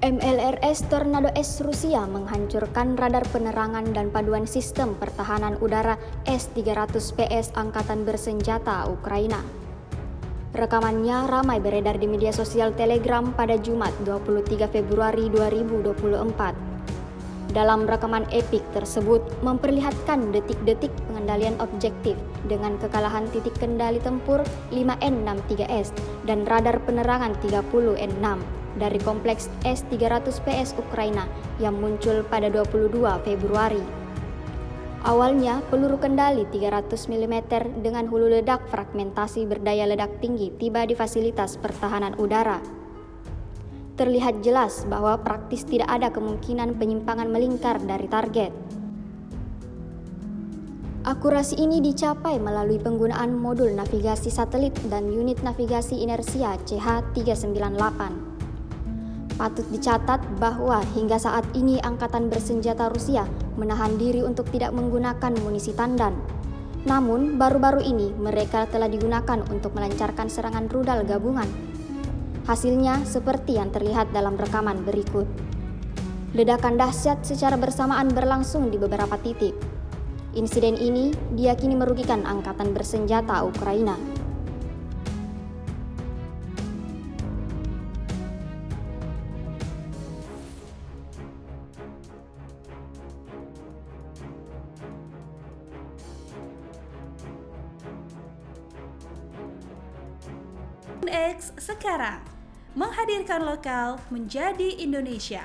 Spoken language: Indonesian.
MLRS Tornado S Rusia menghancurkan radar penerangan dan paduan sistem pertahanan udara S-300 PS Angkatan Bersenjata Ukraina. Rekamannya ramai beredar di media sosial Telegram pada Jumat 23 Februari 2024. Dalam rekaman epik tersebut memperlihatkan detik-detik pengendalian objektif dengan kekalahan titik kendali tempur 5N63S dan radar penerangan 30N6 dari kompleks S-300 PS Ukraina yang muncul pada 22 Februari. Awalnya, peluru kendali 300 mm dengan hulu ledak fragmentasi berdaya ledak tinggi tiba di fasilitas pertahanan udara. Terlihat jelas bahwa praktis tidak ada kemungkinan penyimpangan melingkar dari target. Akurasi ini dicapai melalui penggunaan modul navigasi satelit dan unit navigasi inersia CH-398. Patut dicatat bahwa hingga saat ini Angkatan Bersenjata Rusia menahan diri untuk tidak menggunakan munisi tandan. Namun, baru-baru ini mereka telah digunakan untuk melancarkan serangan rudal gabungan. Hasilnya seperti yang terlihat dalam rekaman berikut. Ledakan dahsyat secara bersamaan berlangsung di beberapa titik. Insiden ini diyakini merugikan Angkatan Bersenjata Ukraina. X sekarang menghadirkan lokal menjadi Indonesia.